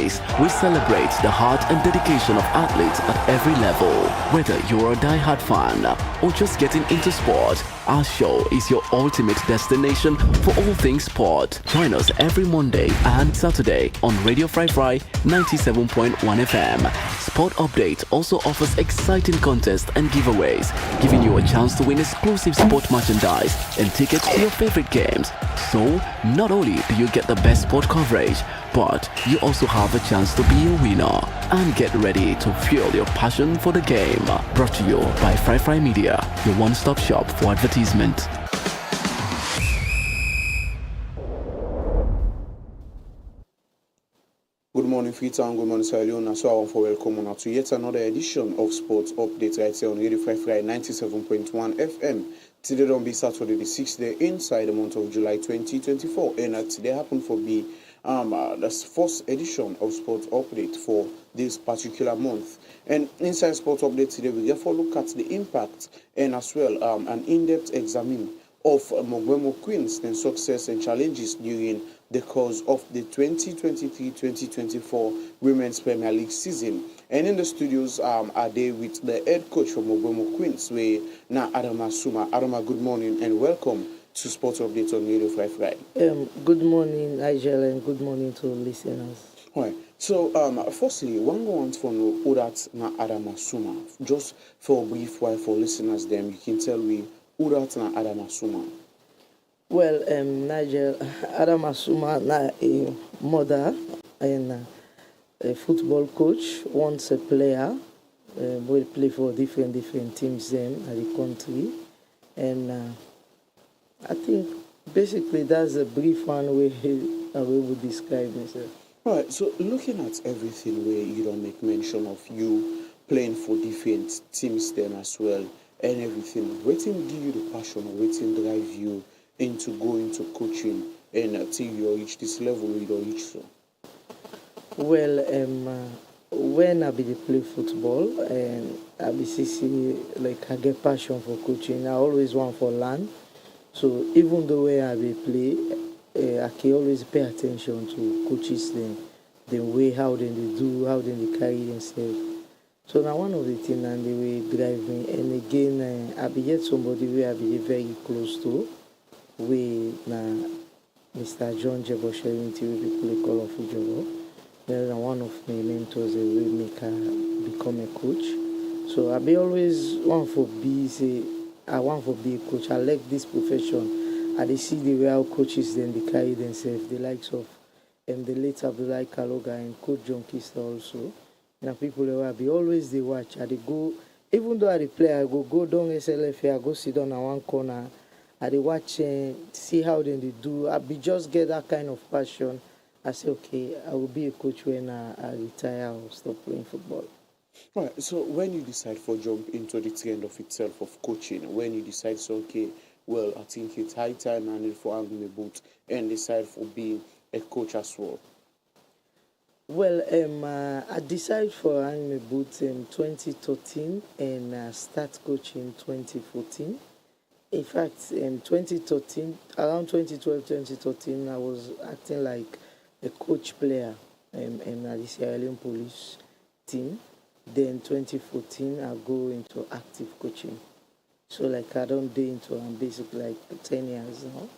place, we celebrate the heart and dedication of athletes at every level. Whether you're a die-hard fan or just getting into sport, our show is your ultimate destination for all things sport. Join us every Monday and Saturday on Radio Fry 97.1 FM. Sport Update also offers exciting contests and giveaways, giving you a chance to win exclusive sport merchandise and tickets to your favorite games. So, not only do you get the best sport coverage, but you also have a chance to be a winner. And get ready to fuel your passion for the game. Brought to you by Fry Media, your one-stop shop for advertisement. Good morning, Freetown. Good morning, Sierra Leone. So I want to welcome you to yet another edition of Sports Update right here on Radio Fry 97.1 FM. Today don't be Saturday, the 6th day inside the month of July 2024. And today happened to be the first edition of Sports Update for this particular month. And inside Sports Update today, we therefore look at the impact and as well an in-depth examine of Mogwemo Queens and success and challenges during the course of the 2023-2024 Women's Premier League season. And in the studios are they with the head coach of Mogwemo Queens, na Adama Suma. Adama, good morning and welcome to Sports Update on Radio 55. Good morning, Nigel, and good morning to listeners. All right. So, firstly, one want to know who that's na Adama Suma. Just for a brief while for listeners, them you can tell me who that's na Adama Suma. Well, Nigel, Adama Suma na a mother and a football coach, once a player, will play for different teams in the country, and I think basically that's a brief one way I would describe myself. All right, so looking at everything where you don't make mention of you playing for different teams then as well and everything, waiting give you the passion or waiting drive you into going to coaching and until you reach this level you don't reach so? Well, when I be play football and I be see like I get passion for coaching, I always want for learn. So even the way I be play, I can always pay attention to coaches the way how they do, how they carry themselves. So now one of the things and the way drive me. And again, I be get somebody where I be very close to, we na Mr. John Jebosherin we play Call of Ijobo. Then one of my mentors will make become a coach. So I be always want for be say I want to be a coach. I like this profession. I see the way how coaches then they carry themselves, the likes of the late Abdullah Kaloga and Coach John Kista also. And people will be always they watch. I they go, even though I play, I go down SLFA, I go sit down in one corner. I they watch see how then they do. I be just get that kind of passion. I say, okay, I will be a coach when I retire or stop playing football. Right. So when you decide for jump into the trend of itself of coaching, when you decide, so okay, well, I think it's high time I need for hanging my boot and decide for being a coach as well. Well, I decided for hanging my boot in 2013 and start coaching 2014. In fact, in 2013, around 2012, 2013, I was acting like a coach player in the Sierra Leone police team. Then 2014, I go into active coaching. So like I don't do into basically like 10 years now.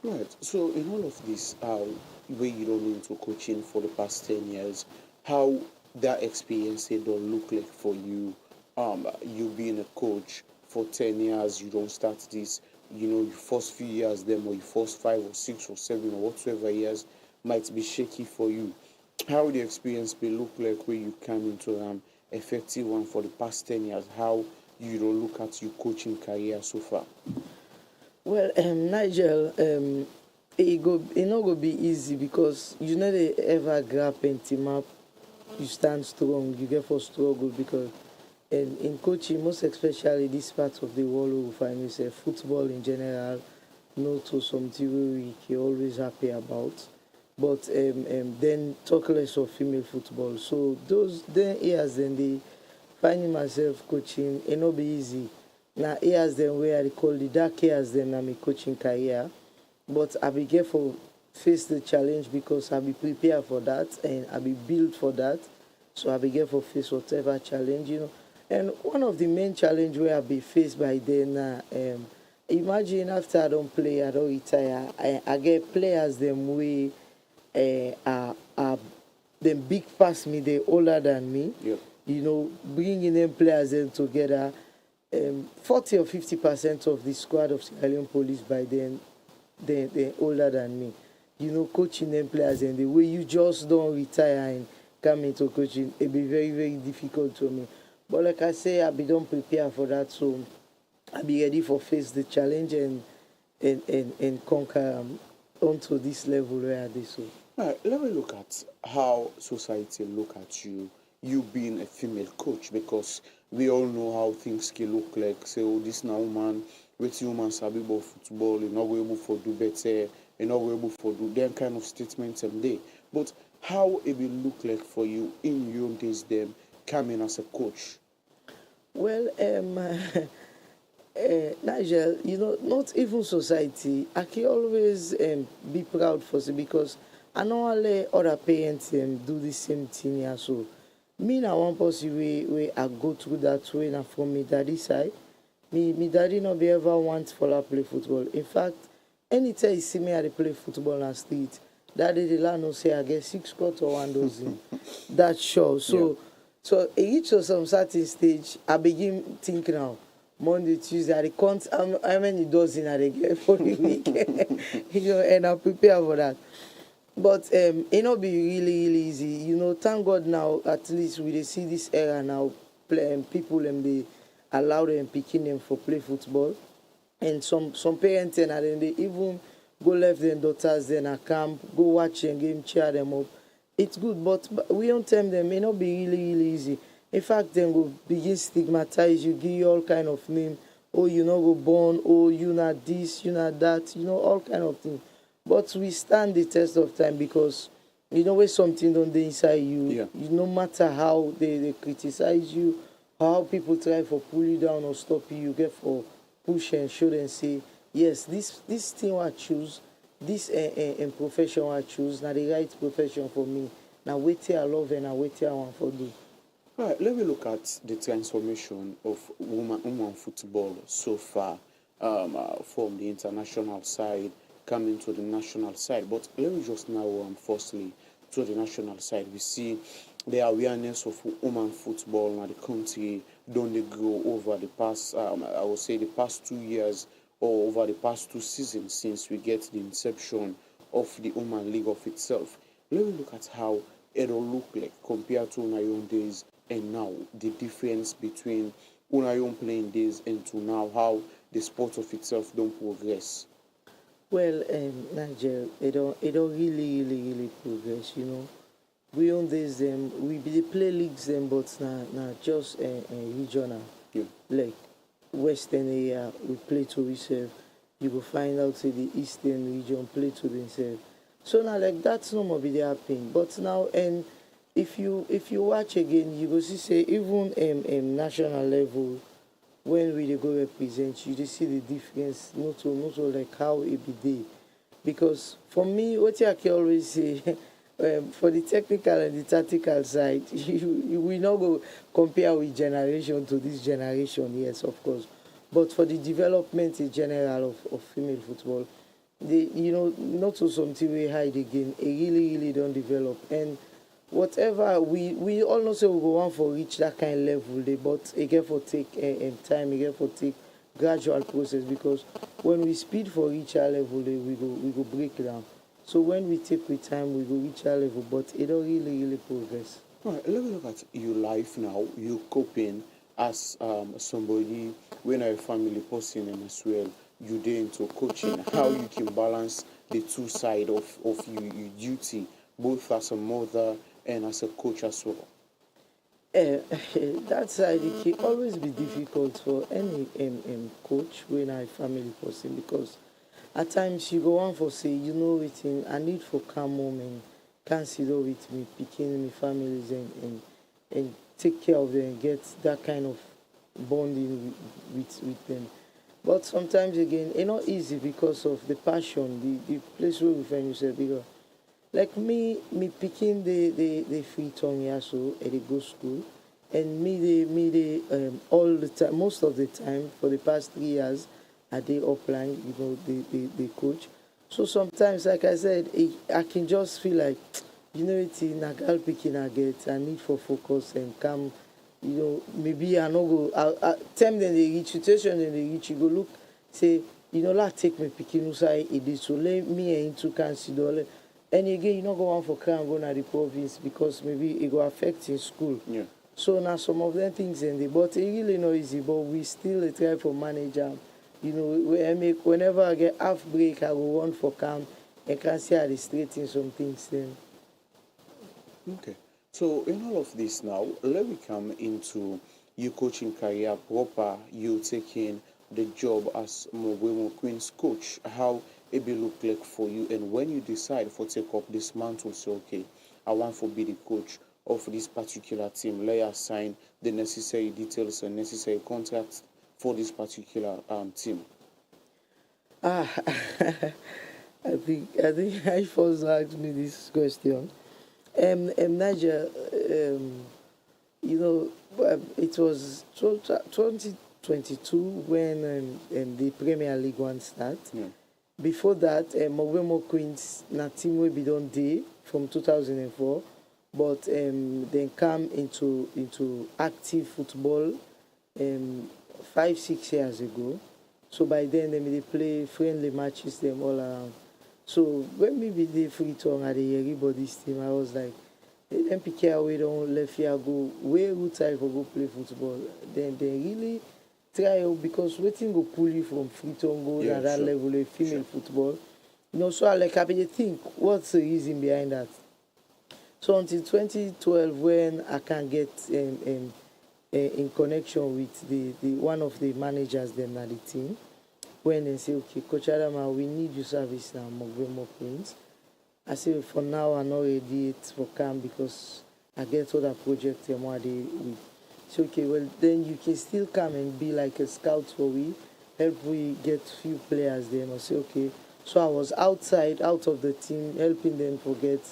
Right. So in all of this, where you don't into coaching for the past 10 years, how that experience don't look like for you? You being a coach for 10 years, you don't start this, your first few years, then or your first 5 or 6 or 7 or whatsoever years might be shaky for you. How the experience may look like where you come into effective one for the past 10 years? How you don't look at your coaching career so far? Well, Nigel, it not go be easy because you know they ever grab and team up, you stand strong, you get for struggle because in coaching, most especially this part of the world we find yourself, football in general, not to something we can always happy about. But then talk less of female football. So those then years then they finding myself coaching, it not be easy. Now years then where I call the dark years then I'm a coaching career. But I began for face the challenge because I be prepared for that and I be built for that. So I be get for face whatever challenge, you know. And one of the main challenge where I be faced by then, imagine after I don't play, I don't retire, I get players them way are them big past me, they older than me. Yeah. You know, bringing them players them together. 40 or 50% of the squad of Sierra Leone Police by then, they're older than me. You know, coaching them players and the way you just don't retire and come into coaching, it be very, very difficult to me. But like I say, I be don't prepare for that, so I be ready for face the challenge and conquer onto this level where I did so. All right, let me look at how society look at you, you being a female coach, because we all know how things can look like. Say, oh, this now woman, with woman sabi about football, you're not able to do better, you're not able to do them kind of statements and day. But how it will look like for you in your own days, them coming as a coach? Well, Nigel, you know, not even society. I can always be proud for it because I know all other parents do the same thing here. So, me now one person way I go through that way now from me daddy side. Me daddy not be ever want for I play football. In fact, anytime you see me I dey play football on the street, daddy dey let know say I get 6 cut or one dozen. That's sure. So. Yeah. So it reached some certain stage, I begin think now. Monday, Tuesday, I dey count how many dozen I dey get for the week. You know, and I prepare for that. But it not be really, really easy. You know, thank God now, at least we dey see this era now, people they allow them picking them for play football. And some parents and then they even go left their daughters then at camp, go watch and game, cheer them up. It's good, but we don't tell them may not be really, really easy. In fact, then go begin stigmatize you, give you all kind of name. Oh, you know, go born. Oh, you not this, you not that. You know, all kind of things. But we stand the test of time because you know when something on the inside you. Yeah. You no matter how they criticize you, how people try for pull you down or stop you, you get for push and show and say, yes, this thing I choose. This profession I choose, now the right profession for me. Now wait till I love and I wait till I want for do. All right, let me look at the transformation of woman football so far from the international side coming to the national side. But let me just now, firstly, to the national side. We see the awareness of woman football in the country don't they grow over the past, I would say, the past 2 years or over the past 2 seasons since we get the inception of the Women League of itself. Let me look at how it'll look like compared to Unayon days and now, the difference between Unayon playing days and to now, how the sport of itself don't progress. Well, Nigel, it don't really, really, really progress, you know. We own this them, we be the play leagues them, but not just regional. Yeah. Like Western area, we play to ourselves. You go find out say the Eastern region play to themselves. So now like that's no more be the happening. But now and if you watch again, you go see say even national level when we dey go represent, you dey see the difference. Not to like how it be dey. Because for me, what I can always say, for the technical and the tactical side, we not go compare with generation to this generation, yes, of course. But for the development in general of female football, they, you know, not so something we hide again. It really, really don't develop. And whatever we all know say we go on for reach that kind of level, they, but it get for take time, it get for take gradual process because when we speed for reach our level, we go break down. So when we take with time, we go reach our level, but it don't really, really progress. All right, let me look at your life now. You coping as somebody when a family person and as well you dey into coaching. How you can balance the two side of your duty, both as a mother and as a coach as well. Uh, that side it can always be difficult for any coach when I family person because at times you go on for say you know wetin I need for calm moment, consider with me picking me families and take care of them, get that kind of bonding with them. But sometimes again, it's not easy because of the passion, the place where we find yourself. Because like me picking the free tongue here, so at the go school, and me the all the time, most of the time for the past 3 years, I did upline, the coach. So sometimes, like I said, I can just feel like, it's na girl picking I get. I need for focus and calm. Maybe I no go. Time then they reach situation, then they reach. You go look, say, like take me picking usai it is so let me and into consider. And again, you not go on for crime go na the province because maybe it go affect in school. Yeah. So now some of them things in the but it really not easy. But we still try for manage am. Whenever I get half break, I go run for camp and can see how they straighten some things then. Okay. So in all of this now, let me come into you coaching career proper, you taking the job as Mobwemo Queen's coach, how it be look like for you and when you decide for take up this mantle, say okay, I want to be the coach of this particular team, let us sign the necessary details and necessary contracts for this particular team. Ah, I think I first asked me this question. Nigel, it was 2022 when the Premier League one start. Yeah. Before that, Mowemo Queens na team wey be don dey from 2004, but then come into active football 5 6 years ago. So by then they dey play friendly matches them all around. So when me be dey free tongue at the everybody's team, I was like, them pikin wey don left here go wey good time for go play football. Then they really try because wetin go pull you from free tongue go Yeah, at that sure. level of female football. So I be dey think what's the reason behind that. So until 2012 when I can get in connection with the one of the managers them at the team, when they say, okay, Coach Adama, we need your service now, Mogwemo Queens. I say, for now, I'm not ready yet for camp because I get other projects and what they with. So, okay, well, then you can still come and be like a scout for we, help we get few players there. And I say, okay. So I was outside, out of the team, helping them to get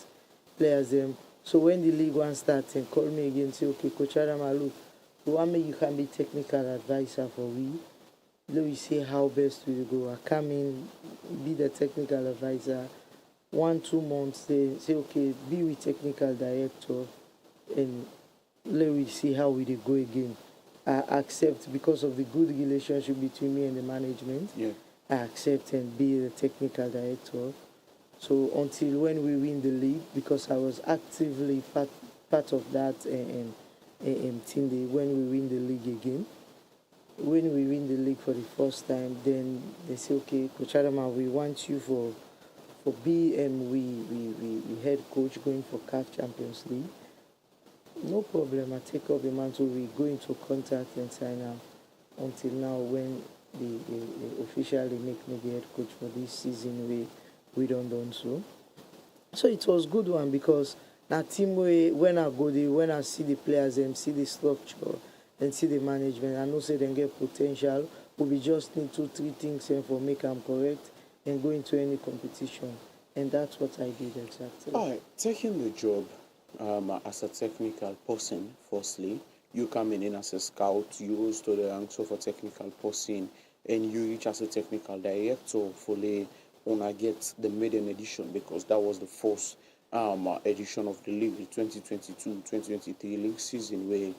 players them. So when the league one starts and call me again, say, okay, Coach Adama, look, we want me you can be technical advisor for we. Let me see how best we go. I come in, be the technical advisor. 1 2 months, they say, okay, be with technical director, and let me see how we dey go again. I accept because of the good relationship between me and the management. Yeah. I accept and be the technical director. So until when we win the league, because I was actively part of that team day when we win the league again. When we win the league for the first time, then they say, okay, Coach Adama, we want you for we head coach going for CAF Champions League. No problem, I take up the mantle, we go into contact and sign up until now when they officially make me the head coach for this season we don't done so. So it was good one because na team way when I go there, when I see the players and see the structure and see the management, I know say they get potential. We just need 2 3 things for make them correct and go into any competition. And that's what I did exactly. All right, taking the job as a technical person, firstly, you coming in as a scout, you rose to the ranks of a technical person, and you reach as a technical director for the Una get the maiden edition because that was the first edition of the league, the 2022-2023 league season where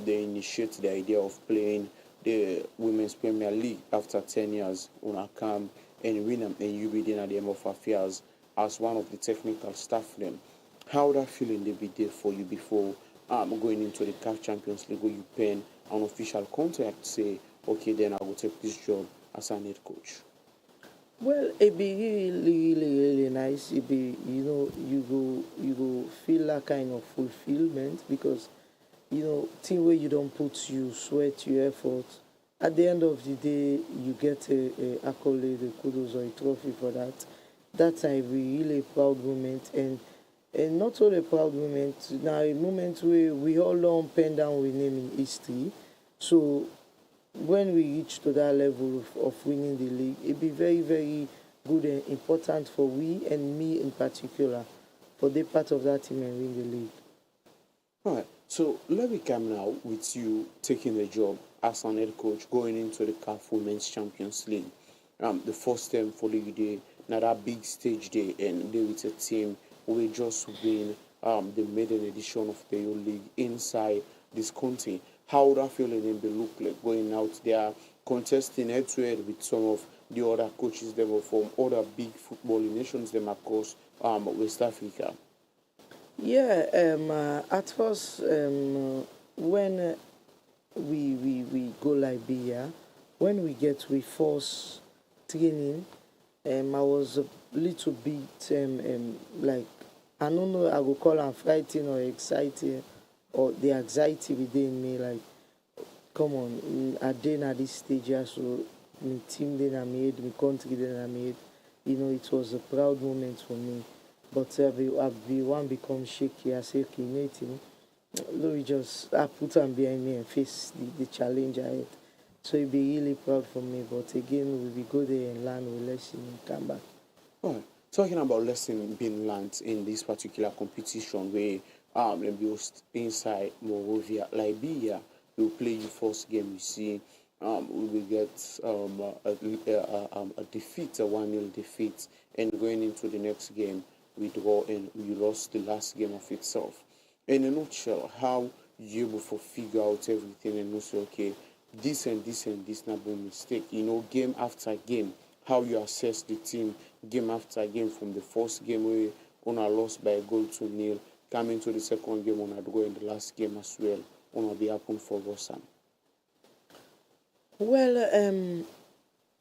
they initiate the idea of playing the Women's Premier League after 10 years. Una come and win them, and you be there at the end of affairs as one of the technical staff then. How that feeling they be there for you before going into the CAF Champions League where you pen an official contract, say, okay, then I will take this job as an head coach? Well, it be really nice. It be you go feel that kind of fulfillment because thing where you don't put you sweat your effort. At the end of the day, you get a accolade, a kudos or a trophy for that. That's a really proud moment and not only a proud moment. Now a moment where we all don't pen down with name in history. So when we reach to that level of winning the league, it'd be very, very good and important for we and me in particular for the part of that team and win the league. All right. So let me come now with you taking the job as an head coach going into the CAF Women's Champions League. The first time for League Day, now that big stage day, and they with a team we just win the maiden edition of the Youth League inside this country. How would that feeling in be look like going out there contesting head to head with some of the other coaches that were from other big football nations them across West Africa? Yeah, at first, when we go Liberia, when we get we force training, I was a little bit like, I don't know, I would call am frightened or excited, or the anxiety within me, like, come on, I did at this stage, so my team then I made, my country then I made, it was a proud moment for me. But I one become shaky. I say, okay, Nathan, Louis just I put him behind me and face the challenge ahead. So he'd be really proud for me. But again, we go there and learn, we lesson and come back. All right. Talking about lesson being learned in this particular competition where they host inside Monrovia, Liberia, we'll play your first game. You see, we will get a defeat, a 1-0 defeat, and going into the next game, we draw and we lost the last game of itself. In a nutshell, how you able to figure out everything and say, okay, this and this and this not a mistake. Game after game, how you assess the team game after game from the first game where on a lost by a goal to nil, coming to the second game on a draw in the last game as well. On be happen for Rossam. Well,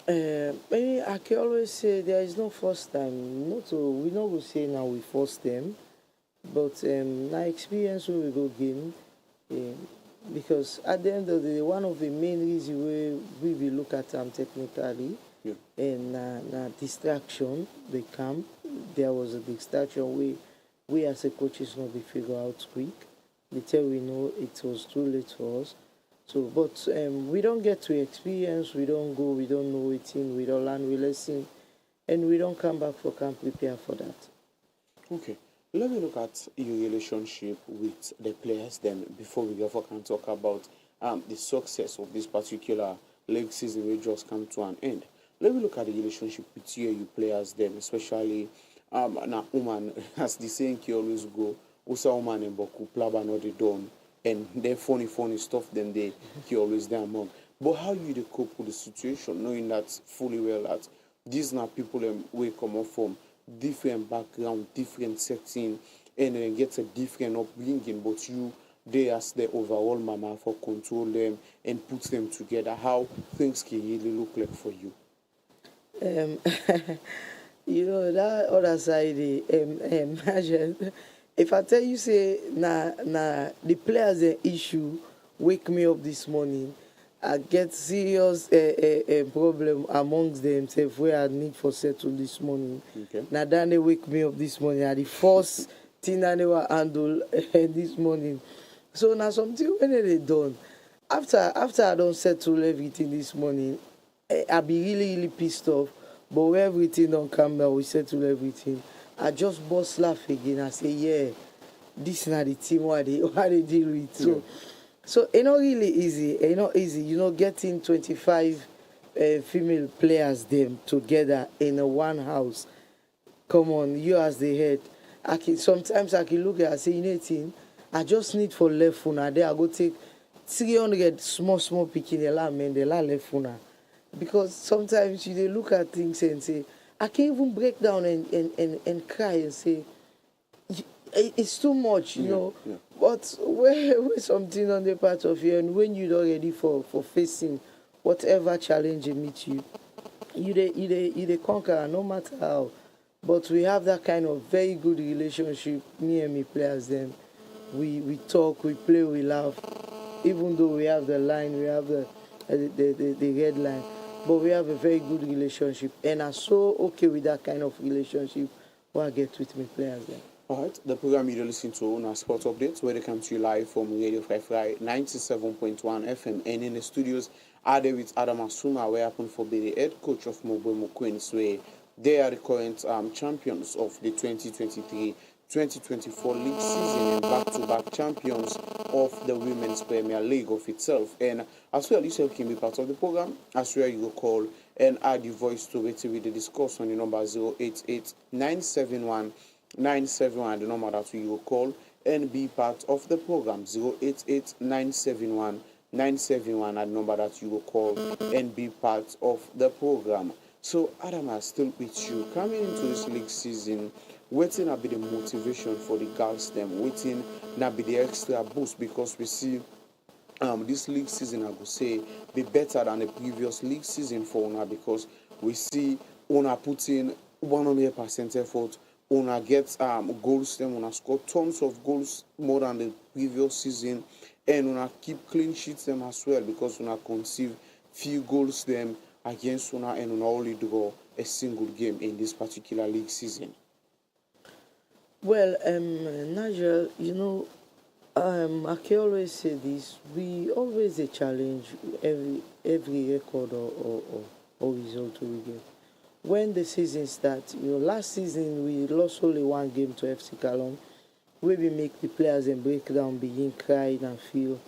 I can always say there is no first time. We not go say now we first them, but now experience we go gain. Because at the end of the day, one of the main reasons we will look at them technically, and distraction they come. There was a distraction we as a coaches not be figure out quick. Until we know it was too late for us. So, but we don't get to experience, we don't go, we don't know it in, we don't learn, we listen, and we don't come back for camp prepare for that. Okay, let me look at your relationship with the players then before we go for can talk about the success of this particular league season which just come to an end. Let me look at the relationship with you players then, especially now woman as the saying you always go, Usa woman and Boku Plaba not the done. And then funny stuff then they always there among. But how you they cope with the situation, knowing that fully well that these are people we come up from different background, different setting, and then get a different upbringing, but they as the overall mama for control them and put them together. How things can really look like for you? That other side, imagine. If I tell you, say, the players an issue wake me up this morning, I get serious problem amongst themselves where I need for settle this morning. Okay. Now then they wake me up this morning. The first thing I never handle this morning. So now something when they done. After I don't settle everything this morning, I be really, really pissed off. But when everything don't come down, we settle everything. I just bust laugh again. I say, yeah, this is not the team what they deal with. So it's not really easy. It's not easy. Getting 25 female players them together in one house. Come on, you as the head. Sometimes I can look at it and say, Nathan, I just need for left funa. There I go take 300 small picking the left funa. Because sometimes they look at things and say, I can't even break down and cry and say, it's too much, you know. Yeah. But when something on the part of you, and when you're not ready for facing whatever challenge meets you, you conquer no matter how. But we have that kind of very good relationship, me and me players then. We talk, we play, we laugh. Even though we have the line, we have the red line. But we have a very good relationship, and I'm so okay with that kind of relationship what I get with my players then. Alright, the program you're listening to on our sports updates, where they come to you live from Radio Free Fry 97.1 FM, and in the studios are there with Adam Asuma, where happen for be the head coach of Mobile Queens, where they are the current champions of the 2023-2024 league season and back-to-back champions of the Women's Premier League of itself. And as well, you can be part of the program, as well you go call and add your voice to it with the discuss on the number 088 971 the number that we will call and be part of the program. 088 971 at the number that you will call and be part of the program. So Adam, I still with you. Coming into this league season, waiting will be the motivation for the girls them, waiting now be the extra boost, because we see this league season, I would say, be better than the previous league season for Una, because we see Una putting 100% effort. Una get goals, them Una score tons of goals more than the previous season, and Una keep clean sheets them as well, because Una conceive few goals them against Una, and Una only draw a single game in this particular league season. Well, Nigel, I can always say this: we always a challenge every record or result we get. When the season starts, last season we lost only one game to FC Cologne, where we make the players and break down, begin crying and feel.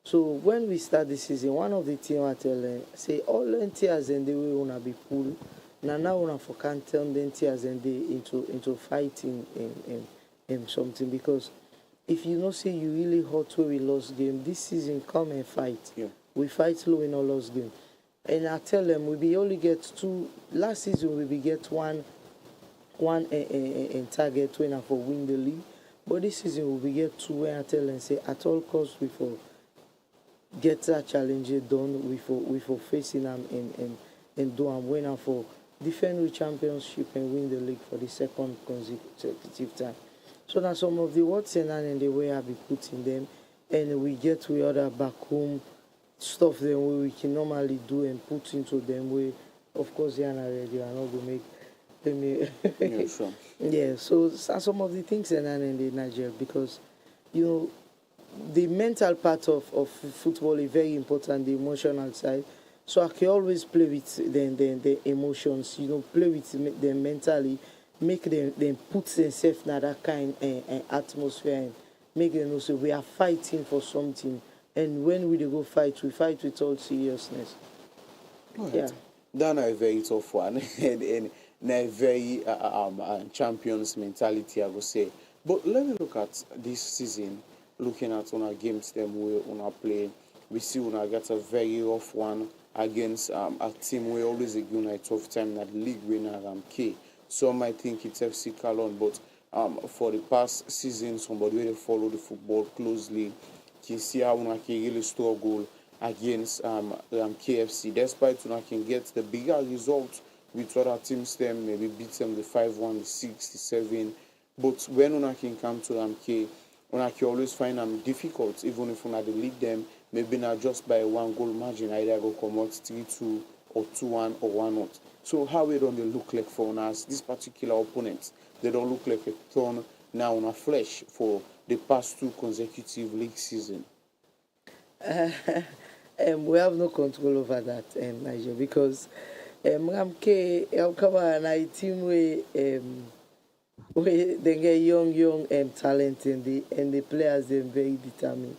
So when we start the season, one of the team I tell them, say all the tears and they will wanna be pulled. Now wanna for can turn the tears and they into fighting and something, because if you know say you really hot where we lost game, this season come and fight. Yeah. We fight slow in our lost game. And I tell them we be only get two. Last season we be get one target winner for win the league, but this season we be get two. When I tell them say at all costs we for get that challenge done. We for facing them and do them winner for defend the championship and win the league for the second consecutive time. So now some of the words and the way I be putting them, and we get we other back home stuff them where we can normally do and put into them way. Of course, they are not ready. I'm not gonna make them. Yeah, sure. Yeah. So some of the things and in the Nigeria, because the mental part of football is very important. The emotional side. So I can always play with the emotions. Play with them mentally, make them put themselves in that kind atmosphere, and make them know so we are fighting for something. And when we go fight, we fight with all seriousness. Right. Yeah. That's a very tough one, and a very champions mentality, I would say. But let me look at this season, looking at on our games them we on play. We see Una get a very rough one against a team we always give a tough time that league winner K. Some might think it's FC Cologne, but for the past season, somebody will follow the football closely can see how Una can really struggle against KFC. Despite Una can get the bigger results with other teams, them maybe beat them the 5-1, the 6, the 7. But when Una can come to K, Una can always find them difficult, even if Una lead them, maybe not just by one goal margin, either go come out 3-2 or 2-1 or 1-0. So how it don't they look like for us, this particular opponents? They don't look like a thorn now on our flesh for the past two consecutive league season. We have no control over that, Nigeria, because Ramke and I team where they get young talent and the players they're very determined.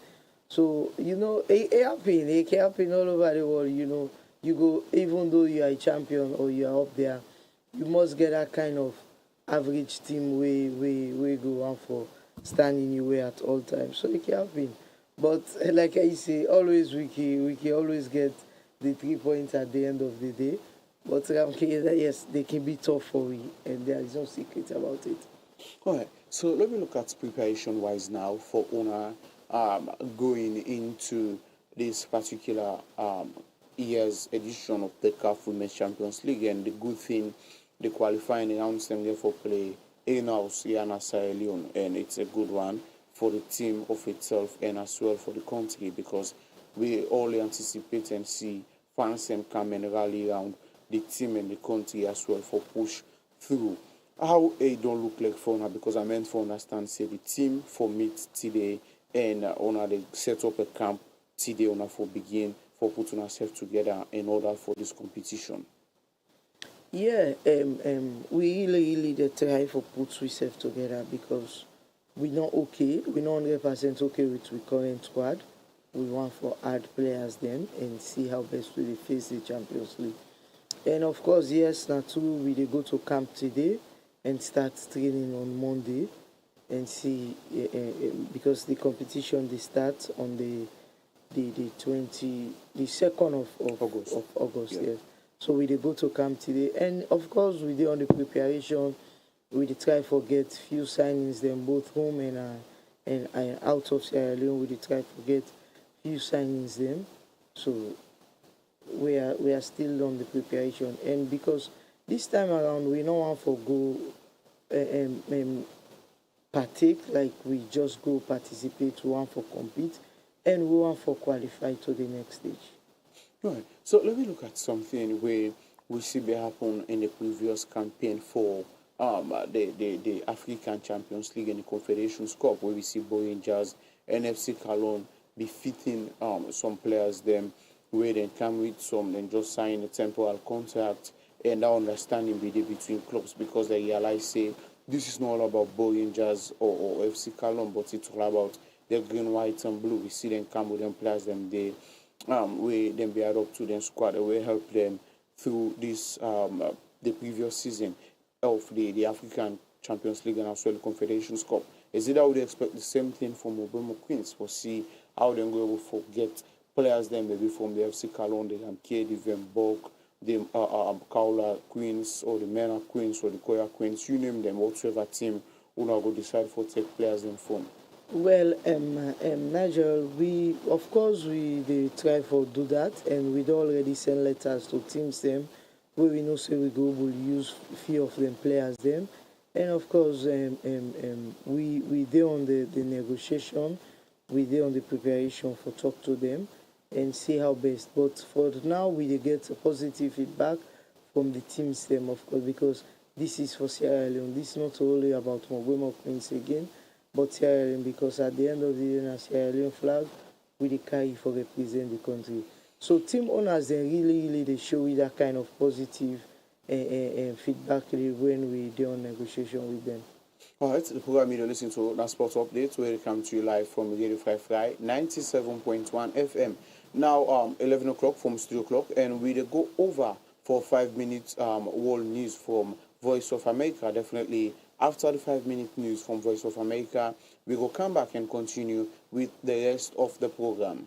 So it can happen all over the world. You go, even though you are a champion or you are up there, you must get that kind of average team we go on for standing your way at all times. So it can happen. But like I say, always we can always get the 3 points at the end of the day. But yes, they can be tough for we, and there is no secret about it. All right. So let me look at preparation-wise now for Una going into this particular year's edition of the CAF Women's Champions League. And the good thing, the qualifying announced them therefore play in-house here in Sierra Leone, and it's a good one for the team of itself and as well for the country, because we all anticipate and see fans come and rally around the team and the country as well for push through. how it don't look like for now, because I meant for understand say the team for meet today and they set up a camp today for begin for putting ourselves together in order for this competition. Yeah, we really they try for put ourselves together because we're not 100% okay with the current squad. We want for add players then and see how best we face the Champions League. And of course, yes, now too, we dey go to camp today and start training on Monday and see because the competition they start on the 2nd of August. Yeah. Yes. So we dey go to camp today, and of course we dey on the preparation. We dey try for get few signings them both home and out of Sierra Leone. We dey try for get few signings them. So we are still on the preparation, and because this time around we no want for go partake, like we just go participate, we want for compete, and we want for qualify to the next stage. Right. So let me look at something where we see be happen in the previous campaign for the African Champions League and the Confederations Cup, where we see Rangers, NFC Cologne be fitting some players them where they come with some then just sign a temporal contract, and that understanding be there between clubs, because they realize say this is not all about Rangers or FC Cologne, but it's all about the green, white, and blue. We see them come with them players them they where them be add up to them squad, that will help them through this the previous season of the African Champions League and as well the Confederations Cup. Is it that would expect the same thing from Obama Queens? For see how they go able to get players them maybe from the FC Cologne, the Lamke, the Venborg, the Kaula Queens, or the Mena Queens, or the Koya Queens, you name them, whatsoever team who now go decide for take players them from? Well, Nigel, we they try for do that, and we'd already send letters to teams them where we know say we go will use few of them players them, and of course we there on the negotiation, we there on the preparation for talk to them and see how best. But for now, we dey get a positive feedback from the teams them, of course, because this is for Sierra Leone. This is not only about Mogwemo Queens again, but Sierra Leone, because at the end of the day, na Sierra Leone flag we dey carry for represent the country. So team owners they really they show you that kind of positive feedback when we do on negotiation with them. All right, the program you listen to now Sports Update, where it comes to you live from Radio Fry 97.1 FM. Now 11 o'clock from Studio Clock, and we go over for 5 minutes world news from Voice of America. Definitely after the 5-minute news from Voice of America, we will come back and continue with the rest of the program.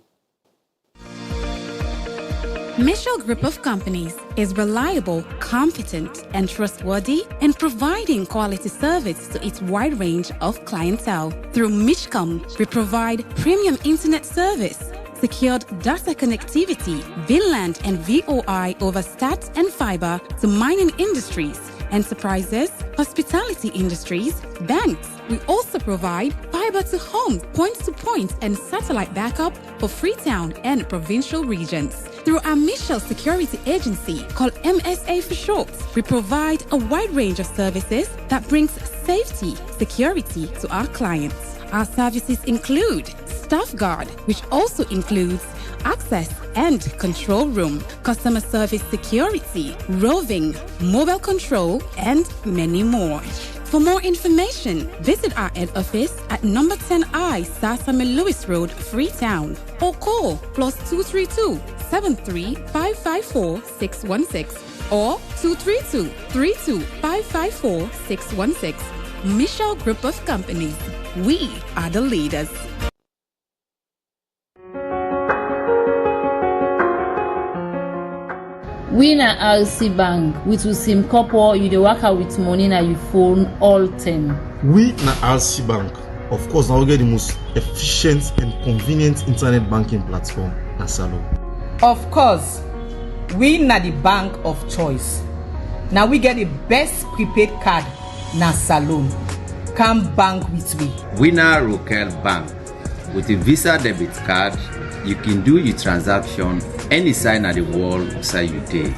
NIGEL Group of Companies is reliable, competent, and trustworthy in providing quality service to its wide range of clientele. Through Mishcom, we provide premium internet service, secured data connectivity, VLAN and VOI over stats and fiber to mining industries, enterprises, hospitality industries, banks. We also provide fiber to homes, point-to-point, and satellite backup for Freetown and provincial regions. Through our NIGEL Security Agency, called MSA for short, we provide a wide range of services that brings safety, security to our clients. Our services include Staff Guard, which also includes access and control room, customer service security, roving, mobile control, and many more. For more information, visit our head office at number 10I Sasame Lewis Road, Freetown, or call +232 73 554 616 or 232 32 554 616. NIGEL Group of Companies. We are the leaders. We na RC Bank with Usim Kopo, you dey work out with money na your phone all time. We na RC Bank. Of course, now we get the most efficient and convenient internet banking platform, Nasalo. Of course, we na the bank of choice. Now we get the best prepaid card, Nasalo. Come bank with me. We na Rokel Bank. With a Visa debit card, you can do your transaction any side of the world inside your day.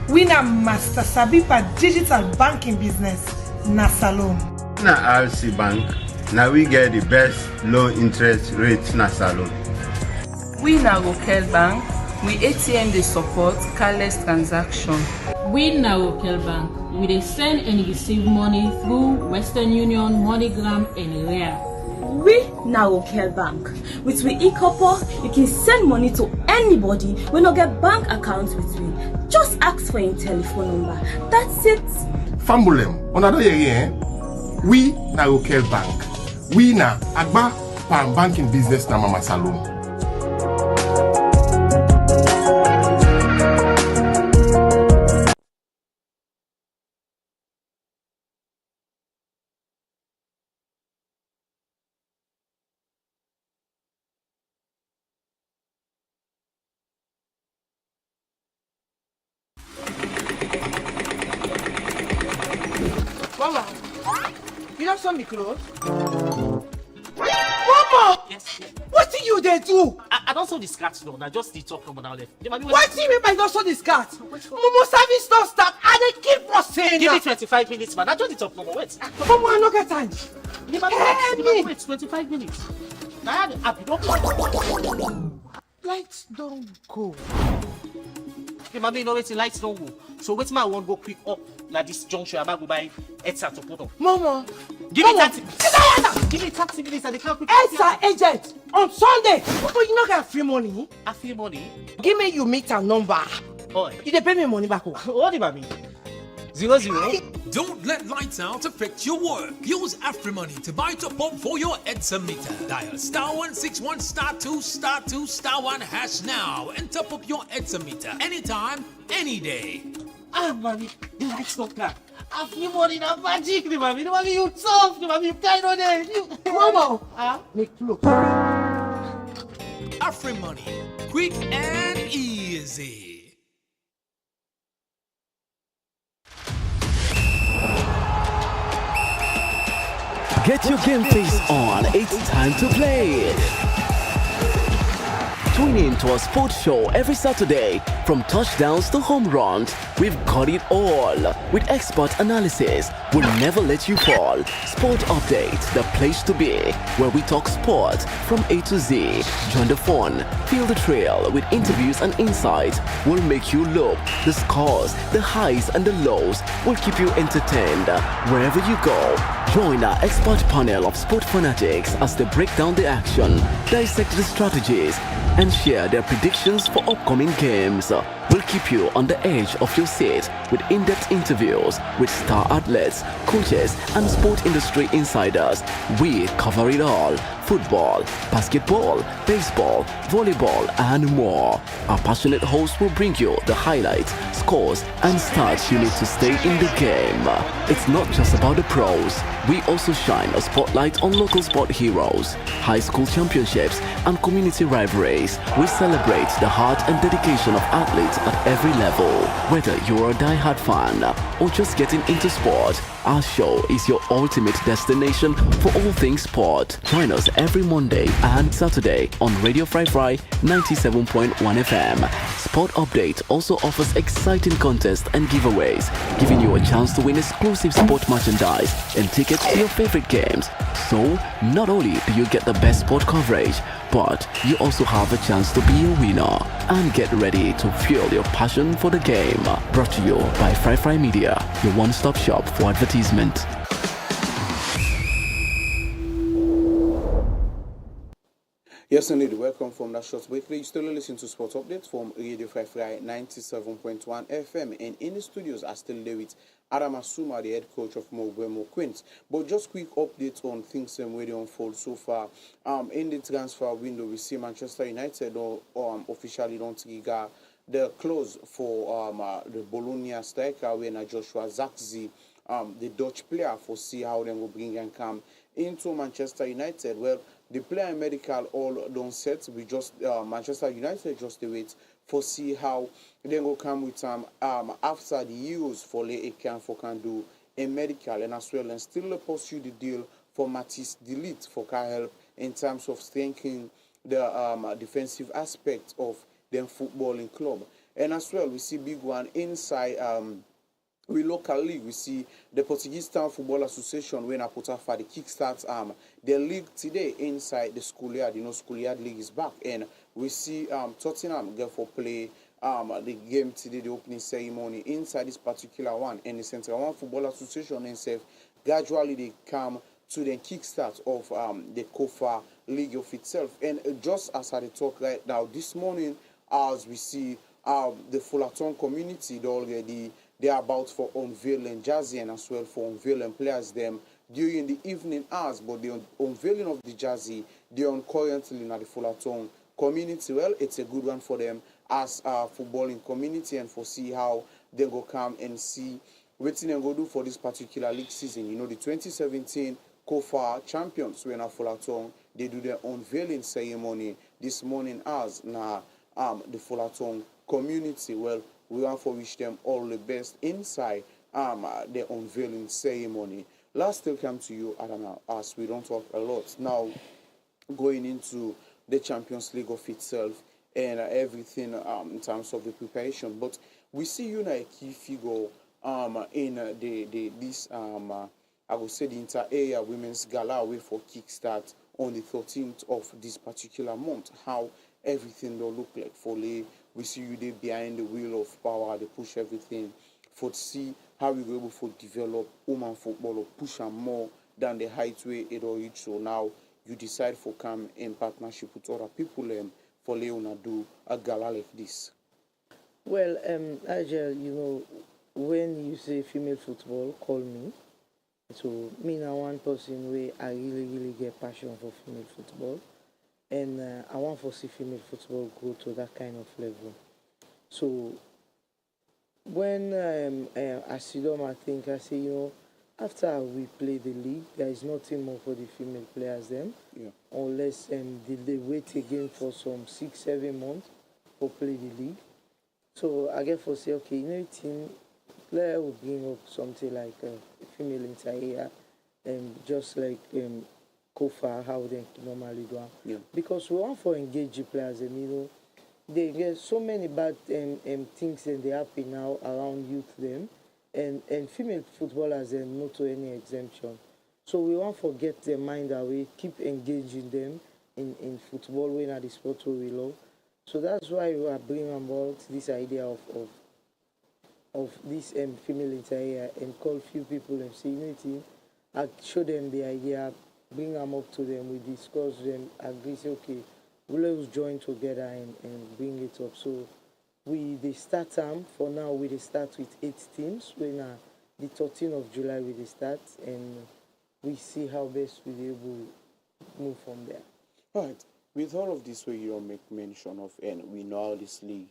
We na Master Sabipa digital banking business. na salon. Na RC Bank, now we get the best low interest rates na salon. We na Rokel Bank, we ATM dey support careless transaction. We na Rokel Bank, we dey send and receive money through Western Union, MoneyGram and Ria. We na Rokel Bank. With we e-copper, you can send money to anybody when you get bank accounts with we. Just ask for your telephone number. That's it. Fambulem, on a here, we na Rokel Bank. We na Agba Pan Banking Business na Mama Salon. Mama, you don't sew me clothes? Mama! Yes. What did you they do? I don't sew the skirt now. I just the top number now left. What do you mean by not sew the skirt? Momo service don't stop and they keep us saying Give me 25 minutes, man. I just the top number. Wait. Mama, I don't get time. Wait, 25 minutes. Now I have the app. Don't Lights don't go. Okay, mommy, you know waiting lights don't go. So wait, my one go quick up like this junction. I'm going to buy headset to put on. Mama, give me 30 minutes. Give me 30 minutes and they can't quick. Headset agent on Sunday. But you not get free money. I free money. Give me your meter number. Oh, you they pay me money back. What do you mean? 00. Don't let lights out affect your work. Use AfriMoney to buy top up for your EDSA meter. Dial *161 *2 *1 hash now and top up your EDSA meter anytime, any day. Ah, mommy, the lights not clear. AfriMoney na magic, mommy. The mommy you tough, mommy you kind of there. Mama, make look. AfriMoney, quick and easy. Get your game face on, it's time to play. Tune in to our sports show every Saturday. From touchdowns to home runs, we've got it all. With expert analysis, we'll never let you fall. Sport Update, the place to be, where we talk sport from A to Z. Join the fun, feel the thrill with interviews and insights. We'll make you look. The scores, the highs and the lows will keep you entertained. Wherever you go, join our expert panel of sport fanatics as they break down the action, dissect the strategies, and share their predictions for upcoming games. We'll keep you on the edge of your seat with in-depth interviews with star athletes, coaches, and sport industry insiders. We cover it all: football, basketball, baseball, volleyball, and more. Our passionate hosts will bring you the highlights, scores, and stats you need to stay in the game. It's not just about the pros. We also shine a spotlight on local sport heroes, high school championships, and community rivalries. We celebrate the heart and dedication of athletes at every level. Whether you're a die-hard fan or just getting into sport, our show is your ultimate destination for all things sport. Join us every Monday and Saturday on Radio Fry 97.1 FM. Sport Update also offers exciting contests and giveaways, giving you a chance to win exclusive sport merchandise and tickets to your favorite games. So, not only do you get the best sport coverage, but you also have a chance to be a winner. And get ready to fuel your passion for the game. Brought to you by Fry Media, your one-stop shop for advertisement. Yes, indeed. Welcome from that short break. You still listen to Sports Updates from Radio Fry 97.1 FM. And in the studios, I still there with Adam Asuma, the head coach of Mogwemo Queens. But just quick updates on things where they unfold so far. In the transfer window, we see Manchester United officially don't trigger the clause for the Bologna striker when Joshua Zirkzee, the Dutch player, for see how they will bring and come into Manchester United. Well, the player and medical all done set. We just Manchester United just wait for see how they go come with after the Euros for lay can do a medical and as well and still pursue the deal for Matisse Delete for can help in terms of strengthening the defensive aspect of them footballing club. And as well we see big one inside we local league, we see the Portuguese Town Football Association when I put out for the kickstart the league today inside the schoolyard. You know, schoolyard league is back, and we see Tottenham get for play the game today, the opening ceremony inside this particular one, and the Central One Football Association itself gradually they come to the kickstart of the COFA league of itself. And just as I talk right now, this morning, as we see the Fullerton community, they are about for unveiling jersey and as well for unveiling players them during the evening hours. But the unveiling of the jersey, they are currently in the Fullerton community. Well, it's a good one for them as a footballing community, and for see how they go come and see what they go do for this particular league season. You know, the 2017 COFA champions when at Fullerton, they do their unveiling ceremony this morning as now the Fullerton community. Well, we want to wish them all the best inside the unveiling ceremony. Last still come to you, Adana, as we don't talk a lot. Now, going into the Champions League of itself and everything in terms of the preparation. But we see you know a key figure in this I would say the inter-area women's gala way for kickstart on the 13th of this particular month. How everything will look like for Lee. We see you there behind the wheel of power, they push everything for to see how we were able to develop women football or push them more than the height way it all reach. So now you decide for come in partnership with other people for Leona do a gala like this. Well, Nigel, you know, when you say female football, call me. So me now one person where I really get passion for female football, and I want to see female football go to that kind of level. So when I see them, I think I say, you know, after we play the league, there is nothing more for the female players then, unless they wait again for some 6-7 months for play the league. So I get for say, okay, you know, team player will bring up something like female inter and just like COFA, how they normally do. Because we want to engage the players, and you know, they get so many bad things and they happen now around youth them, and female footballers are not to any exemption. So we want to get their mind away, keep engaging them in football when at the sport we love. So that's why we are bringing about this idea of this female interior and call few people and say, you know, I show them the idea, bring them up to them, we discuss them, agree, say, okay, we'll join together and bring it up. So they start for now, we start with 8 teams. When the 13th of July we start, and we see how best we'll be able to move from there. All right. With all of this, where you make mention of, and we know how this league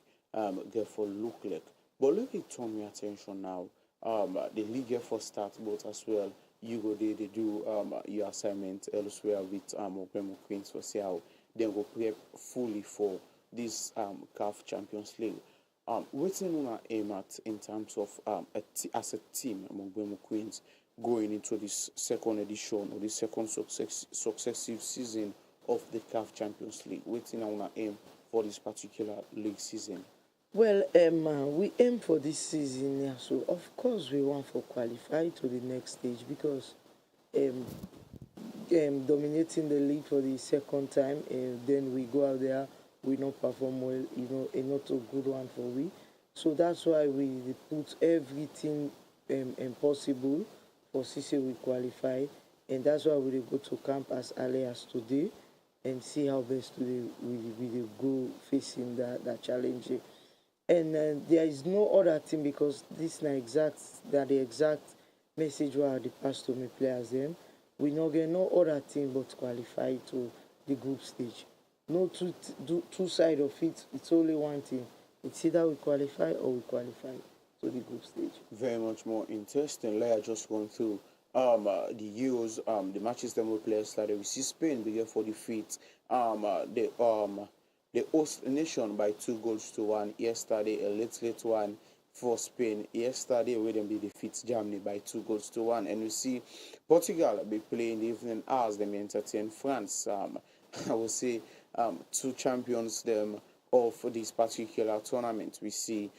therefore look like. But let me turn your attention now. The league therefore starts, but as well, you go there, they do your assignment elsewhere with Okwemo Queens for see how they go prep fully for this CAF Champions League. What's in aim at in terms of as a team, Okwemo Queens, going into this second edition or this second successive season of the CAF Champions League? What's in our aim for this particular league season? Well, we aim for this season, yeah. So of course we want to qualify to the next stage because dominating the league for the second time, and then we go out there, we not perform well, you know, a not a good one for we. So that's why we put everything possible for CC we qualify, and that's why we go to camp as early as today and see how best today we go facing that challenge. And there is no other thing because this is the exact message where the pass to me players them. We not get no other thing but qualify to the group stage. No two side of it. It's only one thing. It's either we qualify or we qualify to the group stage. Very much more interesting. Like I just gone through the Euros, the matches that we play yesterday. We see Spain begin for defeat. The host nation by 2-1 yesterday. A late one for Spain yesterday. We then be defeat Germany by 2-1, and we see Portugal be playing the evening hours. They may entertain France. I would say two champions them of this particular tournament. We see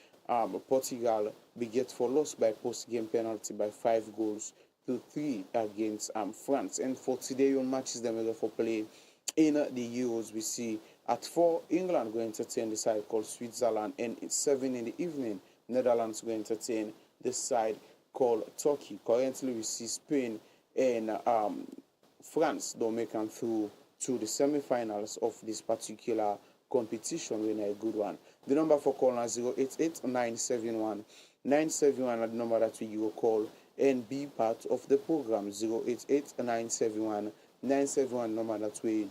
Portugal beget for loss by post-game penalty by 5 goals to 3 against France. And for today on matches them are for play in the Euros, we see at 4 England going to entertain the side called Switzerland, and at 7 in the evening Netherlands going to entertain the side called Turkey. Currently we see Spain and France don't make them through to the semi-finals of this particular competition. When a good one. The number for call now 088 971 971 at the number that you will call and be part of the program. 088 971 971 number that way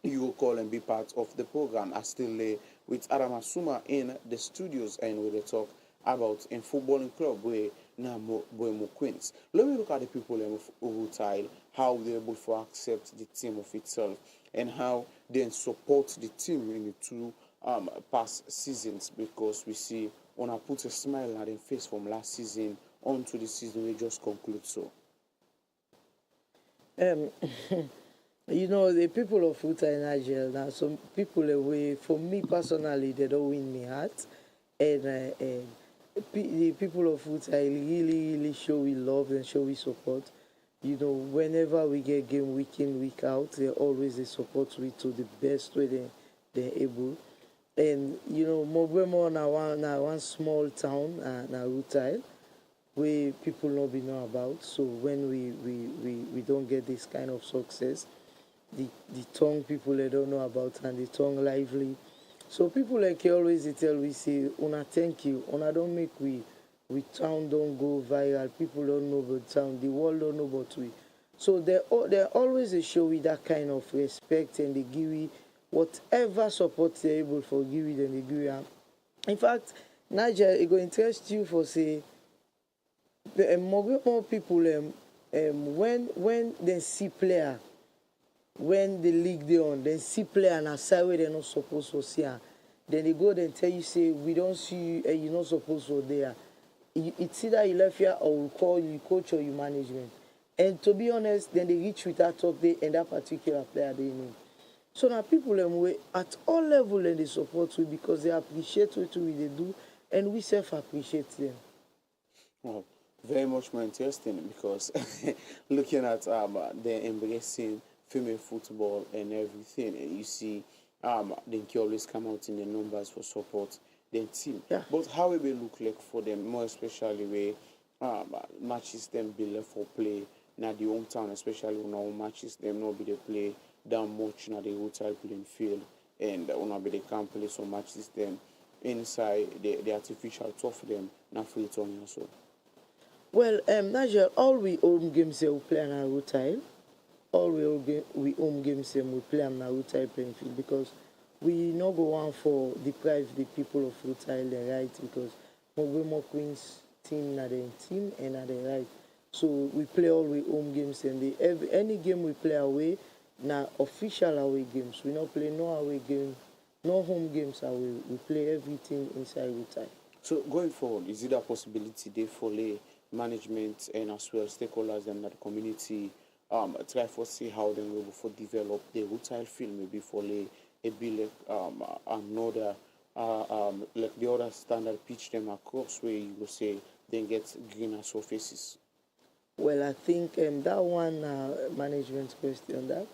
you will call and be part of the program. I still lay with Adam Asuma in the studios, and we will talk about in footballing club where now Boemo Queens. Let me look at the people in Urutile, how they're able to accept the team of itself and how they support the team in the two past seasons, because we see when I put a smile on their face from last season onto the season we just conclude. So you know, the people of Utah and Nigel, now some people away, for me personally, they don't win me heart. And the people of Utah really show we love and show we support. You know, whenever we get game week in, week out, they always they support we to the best way they're able. And, you know, Mobemo now one small town, now Utah, where people not be know about. So when we don't get this kind of success, the tongue people they don't know about, and the tongue lively. So people like you always they tell we say, Una thank you, Una don't make we town don't go viral, people don't know about town, the world don't know about we. So they always they show we that kind of respect, and they give we whatever support they're able for give it, and they give you. In fact, Nigel, it go interest you for say the more people when they see player. When the league they on, then see player and aside where they're not supposed to see her. Then they go and tell you, say, we don't see you and you're not supposed to there. It's either you left here or we'll call you coach or you management. And to be honest, then they reach with that talk they and that particular player they need. So now people at all level and they support you because they appreciate what they do, and we self appreciate them. Well, very much more interesting because looking at the embracing female football and everything, and you see they can always come out in the numbers for support their team. Yeah. But how it will look like for them, more especially where matches them be left for play now the hometown, especially when our matches them not be they play down much now the hotel playing field, and when they can't play so matches them inside the artificial turf them now free turn also. Well, Nigel, all we home games here we play on our hotel. All we home games we play on our Utah playing field, because we no go on for deprive the people of Utah their right, because more Queens team na their team and na their right. So we play all we home games, and any game we play away na official away games. We not play no away game, no home games away. We play everything inside Utah. So going forward, is it a possibility they follow management and as well stakeholders and the community try for see how they will for develop the retail field, maybe for a be like another like the other standard pitch them across where you will say they get greener surfaces? Well, I think that one management question that,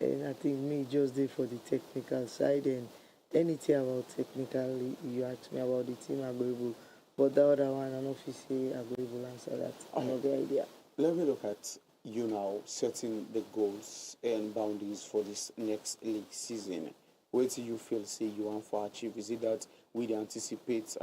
and I think me just there for the technical side, and anything about technically you ask me about the team agreeable, but the other one I don't know if you say agreeable answer that. I know the idea. Let me look at you now setting the goals and boundaries for this next league season. Where do you feel say you want to achieve? Is it that we anticipate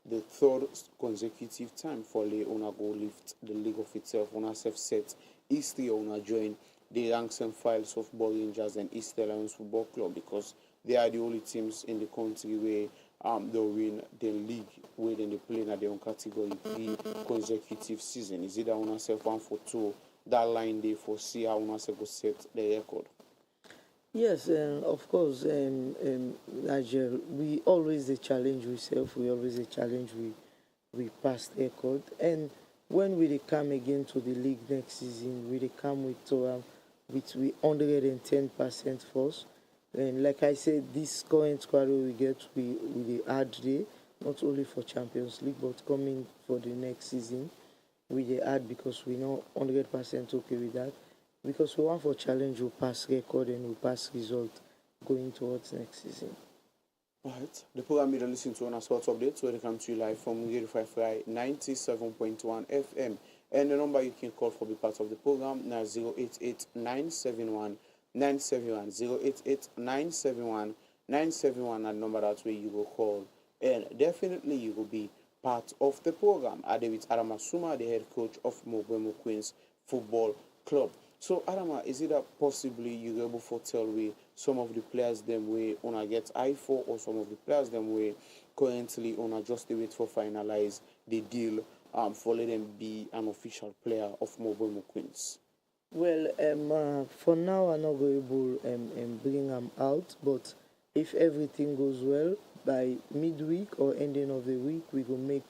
the third consecutive time for Leona go lift the league of itself, on self set history, on join the ranks and files of Ball Rangers and East Alliance Football Club, because they are the only teams in the country where they win the league where they play in their own category 3 consecutive season. Is it that on self 1 for 2 that line they foresee how on self go set the record? Yes, and of course, Nigel, we always the challenge ourselves. We always the challenge we pass the record, and when we come again to the league next season, we come with we 110% force. And like I said, this current squad we get we the hard day, not only for Champions League, but coming for the next season. We dey add because we know 100% okay with that. Because we want for challenge, we pass record and we pass result going towards next season. Right. The program you listen to on a sports update, so they come to you live from Radio 5 97.1 FM. And the number you can call for be part of the program now 088-971-971. 088-971-971, and number that way you will call. And definitely you will be part of the program. Ade with Adama Suma, the head coach of Mogwemo Queens Football Club. So Adama, is it that possibly you're able to tell we some of the players them way on get eye for, or some of the players them way currently on just wait for finalize the deal for let them be an official player of Mogwemo Queens? Well, for now I'm not going to bring them out, but if everything goes well, by midweek or ending of the week, we will make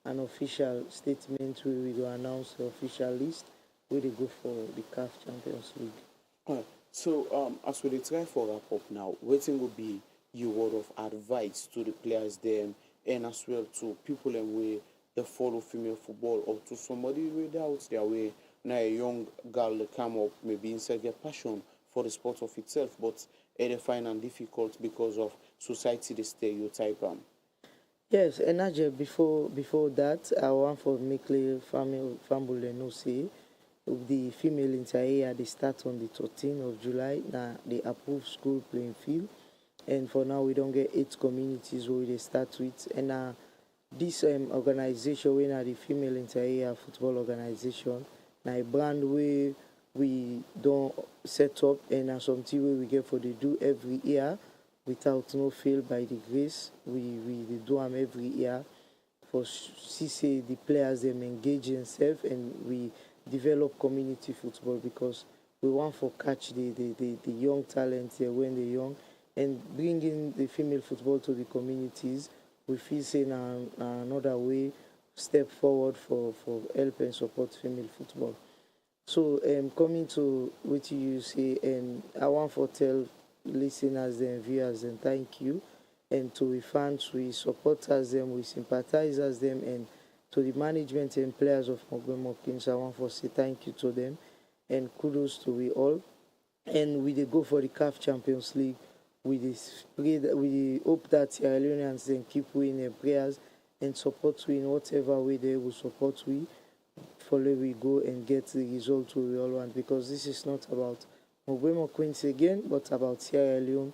an official statement where we will announce the official list where they go for the CAF Champions League. Right. So, as we try for wrap up now, what will be your word of advice to the players them, and as well to people and way they follow female football, or to somebody way out their way now a young girl that come up maybe inside their passion for the sport of itself, but they find it difficult because of society the stereotype. Yes, and Nigel, before that, I want for make clear family no say the female inter they start on the 13th of July. Now they approve school playing field, and for now we don't get 8 communities where they start with. And this organization, we are the female inter football organization. Now a brand where we don't set up, and something where we get for they do every year without no fail by the grace. We do them every year for see the players them engage themselves, and we develop community football because we want to catch the young talents here when they're young, and bringing the female football to the communities. We feel saying another way step forward for help and support female football. So coming to what you say, and I want to tell listeners and viewers and thank you, and to the fans, we supporters them, we sympathizers them, and to the management and players of Mogwemo Queens, I want to say thank you to them and kudos to we all. And we go for the CAF Champions League. We hope that Sierra Leoneans then keep winning their prayers and support we in whatever way they will support we. Follow we go and get the result we all want, because this is not about Mogwemo Queens again, but about Sierra Leone,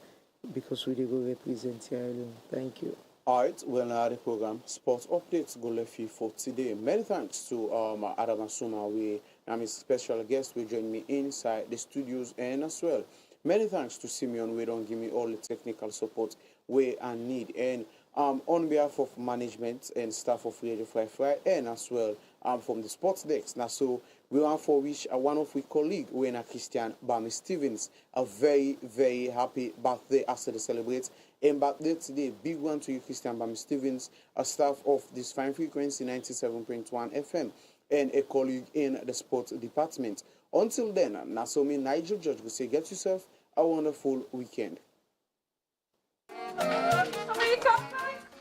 because we go represent Sierra Leone. Thank you. All right, well, now the program Sports Updates go left for today. Many thanks to Adam Asuma. I'm his special guest. Will join me inside the studios, and as well, many thanks to Simeon. We don't give me all the technical support we I need. And on behalf of management and staff of Radio Fry, and as well from the sports desk. Now, so we want for wish one of our colleague, Christian Bami Stevens, a very, very happy birthday after the celebrate. And birthday today, big one to you, Christian Bami Stevens, a staff of this fine frequency 97.1 FM, and a colleague in the sports department. Until then, Nasomi Nigel George will say, get yourself a wonderful weekend.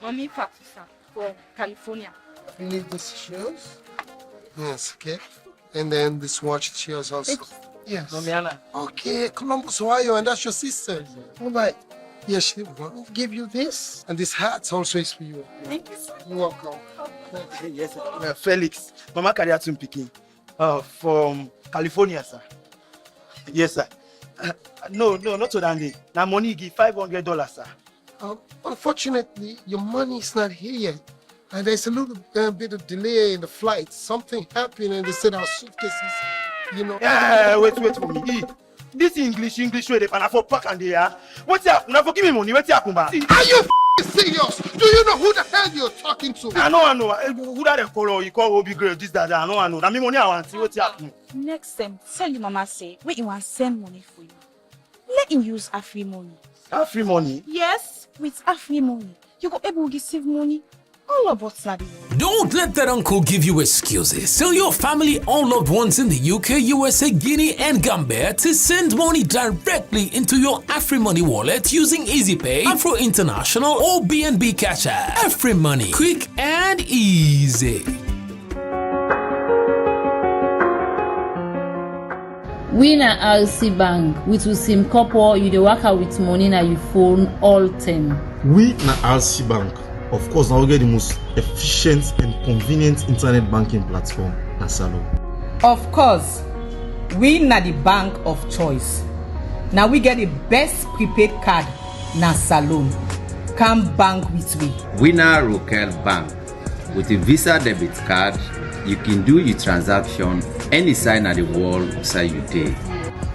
Mommy Fatisa for California. You need these shoes? Yes, okay. And then this watch shoes also. Yes. Okay, Columbus, Ohio, and that's your sister. All right. Yes, she will give you this. And this hat also is for you. Thank you, sir. You're welcome. Yes, sir. Felix, Mama Kariatun Pikin, from California, sir. Yes, sir. No, not so dandy. Now money give $500, sir. Unfortunately, your money is not here yet. And there's a little bit of delay in the flight. Something happened and they said our suitcases, you know. Yeah, wait for me. This English way they pan for pack and they are. What's up? Now for give me money. What's up, Kumba? Are you serious? Do you know who the hell you're talking to? I know. Who that they call? You call Obi Girl, this, that. I know. Now me money I want. See what's up. Next time, tell your mama say, wait, you want send money for you. Let him use Afri money. Afri money? Yes, with Afri money, you go able to receive money. All of us are Don't let that uncle give you excuses. Tell your family or loved ones in the UK, USA, Guinea, and Gambia to send money directly into your AfriMoney wallet using EasyPay, Afro International, or BNB Cash App. AfriMoney, quick and easy. We na RC Bank, which will sim couple you dey work out with money na your phone all time. We na RC Bank. Of course, now we get the most efficient and convenient internet banking platform na Salon. Of course, we na the bank of choice. Now we get the best prepaid card na Salon. Come bank with me. We na Rokel Bank. With a Visa debit card, you can do your transaction any side of the world beside you take.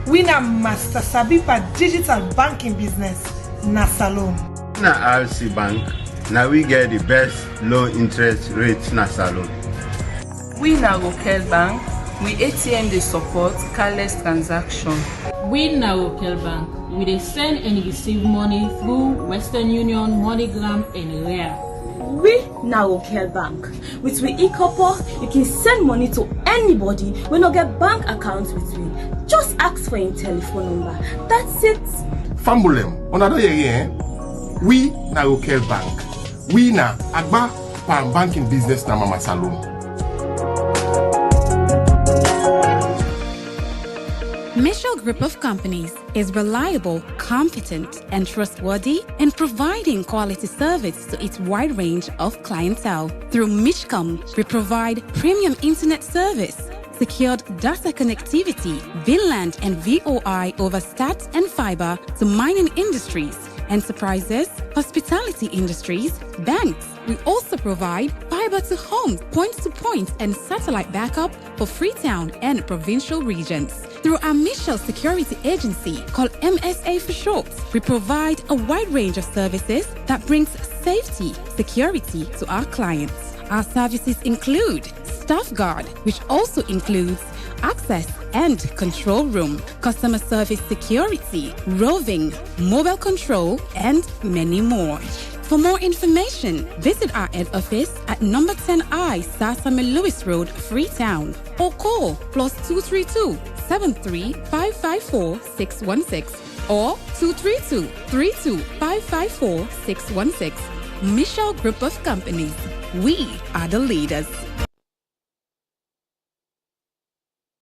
We na Master Sabipa digital banking business na Salon. Na RC Bank. Now we get the best low interest rates na Salon. We na Rokel Bank. We ATM dey support careless transaction. We na Rokel Bank. We dey send and receive money through Western Union, MoneyGram, and Ria. We na Rokel Bank. With we e-couple, you can send money to anybody when you get bank accounts with me. Just ask for your telephone number. That's it. Fambulem, on another year, we na Rokel Bank. We na Agba Pan banking business na Mama Salon. NIGEL Group of Companies is reliable, competent, and trustworthy in providing quality service to its wide range of clientele. Through MIGEL, we provide premium internet service, secured data connectivity, VLAN and VOI over stats and fiber to mining industries, enterprises, hospitality industries, banks. We also provide fiber to home, point-to-point, and satellite backup for Freetown and provincial regions. Through our NIGEL security agency, called MSA for short, we provide a wide range of services that brings safety, security to our clients. Our services include Staff Guard, which also includes access and control room, customer service security, roving, mobile control, and many more. For more information, visit our head office at number 10I Sasame Lewis Road, Freetown, or call +232 73 554 616 or 232 32 554 616. NIGEL Group of Companies. We are the leaders.